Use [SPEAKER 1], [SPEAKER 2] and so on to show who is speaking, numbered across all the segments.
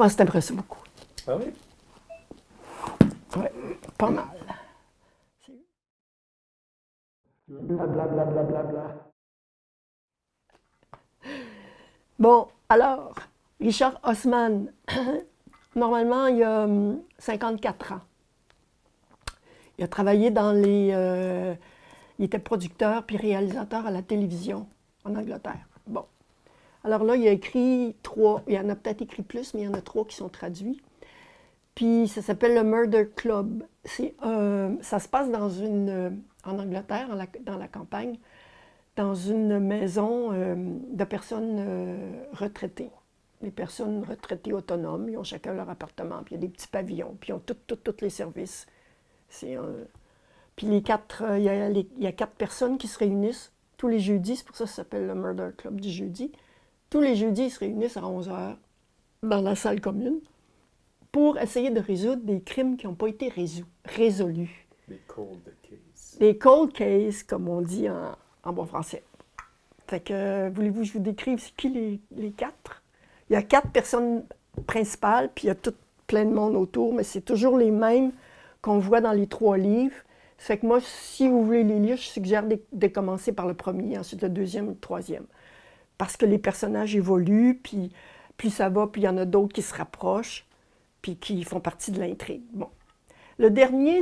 [SPEAKER 1] pense que t'aimerais ça beaucoup.
[SPEAKER 2] Ah oui?
[SPEAKER 1] Oui, pas mal. Blablabla. Bla, bla, bla, bla. Bon, alors, Richard Haussmann, normalement, il a 54 ans. Il a travaillé dans les... il était producteur puis réalisateur à la télévision en Angleterre. Bon. Alors là, il a écrit 3, il y en a peut-être écrit plus, mais il y en a 3 qui sont traduits. Puis ça s'appelle le Murder Club. Ça se passe en Angleterre, dans la campagne, dans une maison de personnes retraitées. Les personnes retraitées autonomes, ils ont chacun leur appartement, puis il y a des petits pavillons, puis ils ont tous les services. Puis il y a 4 personnes qui se réunissent tous les jeudis, c'est pour ça que ça s'appelle le Murder Club du jeudi. Tous les jeudis, ils se réunissent à 11h dans la salle commune pour essayer de résoudre des crimes qui n'ont pas été résolus.
[SPEAKER 2] Des cold cases.
[SPEAKER 1] Des cold cases, comme on dit en bon français. Fait que, voulez-vous que je vous décrive c'est qui les 4? Il y a 4 personnes principales, puis il y a tout plein de monde autour, mais c'est toujours les mêmes qu'on voit dans les 3 livres. Ça fait que moi, si vous voulez les lire, je suggère de commencer par le premier, ensuite le deuxième, le troisième. Parce que les personnages évoluent, puis plus ça va, puis il y en a d'autres qui se rapprochent, puis qui font partie de l'intrigue. Bon. Le dernier,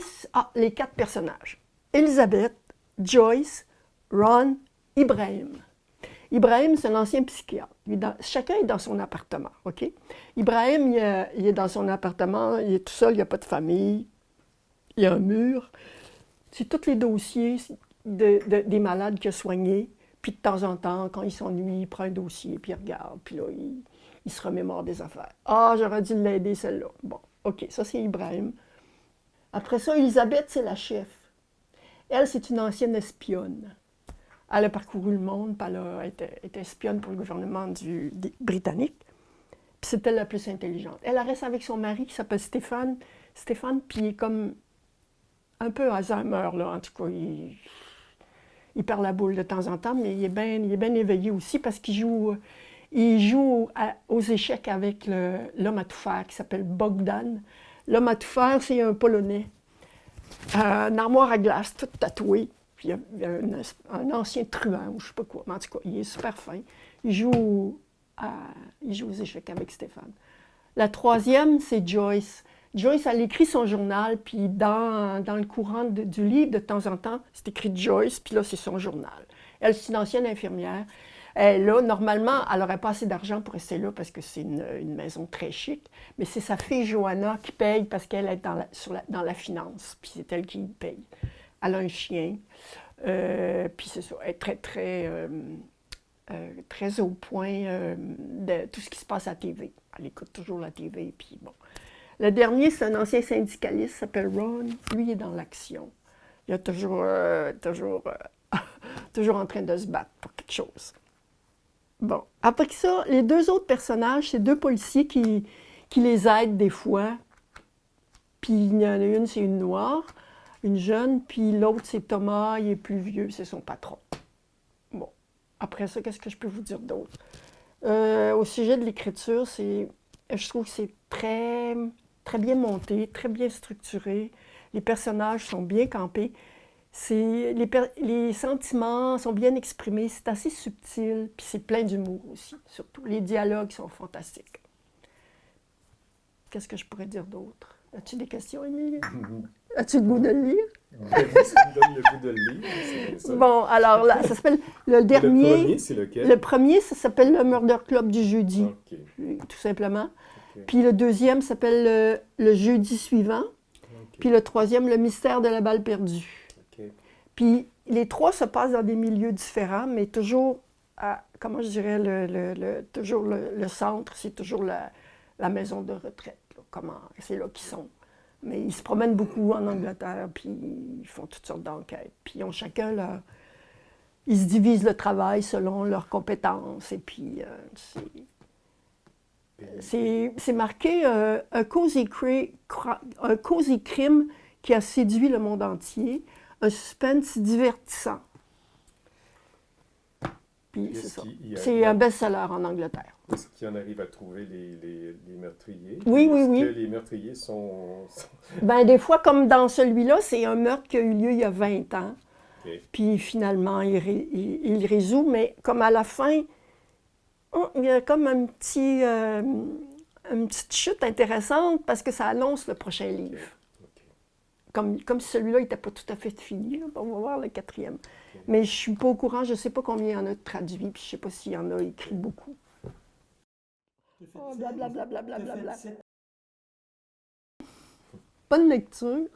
[SPEAKER 1] les 4 personnages. Elizabeth, Joyce, Ron, Ibrahim. Ibrahim, c'est un ancien psychiatre. Chacun est dans son appartement, OK? Ibrahim, il est dans son appartement, il est tout seul, il n'y a pas de famille, il y a un mur. C'est tous les dossiers des malades qu'il a soignés. Puis de temps en temps, quand il s'ennuie, il prend un dossier, puis il regarde, puis là, il se remémore des affaires. Ah, j'aurais dû l'aider, celle-là. Bon, OK, ça, c'est Ibrahim. Après ça, Elisabeth, c'est la chef. Elle, c'est une ancienne espionne. Elle a parcouru le monde, puis elle était espionne pour le gouvernement britannique. Puis c'est elle la plus intelligente. Elle reste avec son mari qui s'appelle Stéphane. Stéphane, puis il est comme un peu Alzheimer, là, en tout cas. Il perd la boule de temps en temps, mais il est bien éveillé aussi parce qu'il joue aux échecs avec l'homme à tout faire qui s'appelle Bogdan. L'homme à tout faire, c'est un Polonais. Une armoire à glace, tout tatoué. Puis il y a un ancien truand, ou je ne sais pas quoi. Mais en tout cas, il est super fin. Il joue aux échecs avec Stéphane. La troisième, c'est Joyce. Joyce, elle écrit son journal, puis dans le courant du livre, de temps en temps, c'est écrit Joyce, puis là, c'est son journal. Elle, c'est une ancienne infirmière. Là, normalement, elle n'aurait pas assez d'argent pour rester là parce que c'est une maison très chic, mais c'est sa fille Johanna qui paye parce qu'elle est dans la finance, puis c'est elle qui paye. Elle a un chien, puis c'est ça, elle est très au point de tout ce qui se passe à la TV. Elle écoute toujours la TV, puis bon. Le dernier, c'est un ancien syndicaliste, il s'appelle Ron. Lui, il est dans l'action. Il est toujours en train de se battre pour quelque chose. Bon, après ça, les 2 autres personnages, c'est 2 policiers qui les aident des fois. Puis il y en a une, c'est une noire, une jeune, puis l'autre, c'est Thomas, il est plus vieux, c'est son patron. Bon, après ça, qu'est-ce que je peux vous dire d'autre? Au sujet de l'écriture, je trouve que c'est très bien monté, très bien structuré. Les personnages sont bien campés. Les sentiments sont bien exprimés. C'est assez subtil, puis c'est plein d'humour aussi, surtout. Les dialogues sont fantastiques. Qu'est-ce que je pourrais dire d'autre? As-tu des questions, Émilie? As-tu le goût de le lire?
[SPEAKER 2] Ça me donne le goût de le lire. Ça.
[SPEAKER 1] Bon, alors là, ça s'appelle le dernier.
[SPEAKER 2] Le premier, c'est lequel?
[SPEAKER 1] Le premier, ça s'appelle le Murder Club du jeudi,
[SPEAKER 2] Okay.
[SPEAKER 1] tout simplement.
[SPEAKER 2] Okay.
[SPEAKER 1] Puis le deuxième s'appelle le jeudi suivant.
[SPEAKER 2] Okay.
[SPEAKER 1] Puis le troisième, le mystère de la balle perdue.
[SPEAKER 2] Okay.
[SPEAKER 1] Puis les 3 se passent dans des milieux différents, mais toujours, comment je dirais, toujours le centre, c'est toujours la maison de retraite. Là, c'est là qu'ils sont. Mais ils se promènent beaucoup en Angleterre, puis ils font toutes sortes d'enquêtes. Puis ils ont chacun ils se divisent le travail selon leurs compétences. Et puis c'est marqué un cozy crime qui a séduit le monde entier, un suspense divertissant. Puis c'est ça.
[SPEAKER 2] Il y a-
[SPEAKER 1] C'est un best-seller en Angleterre.
[SPEAKER 2] Est-ce qu'il en arrive à trouver les meurtriers?
[SPEAKER 1] Oui, oui,
[SPEAKER 2] Est-ce
[SPEAKER 1] oui.
[SPEAKER 2] que les meurtriers sont...
[SPEAKER 1] Ben, des fois, comme dans celui-là, c'est un meurtre qui a eu lieu il y a 20 ans.
[SPEAKER 2] OK.
[SPEAKER 1] Puis finalement, il résout, mais comme à la fin, il y a comme une petite chute intéressante parce que ça annonce le prochain livre.
[SPEAKER 2] OK.
[SPEAKER 1] Comme si celui-là n'était pas tout à fait fini. Là. On va voir le quatrième. Mais je ne suis pas au courant, je ne sais pas combien il y en a de traduits, puis je ne sais pas s'il y en a écrit beaucoup. Oh, blablabla. Bonne lecture.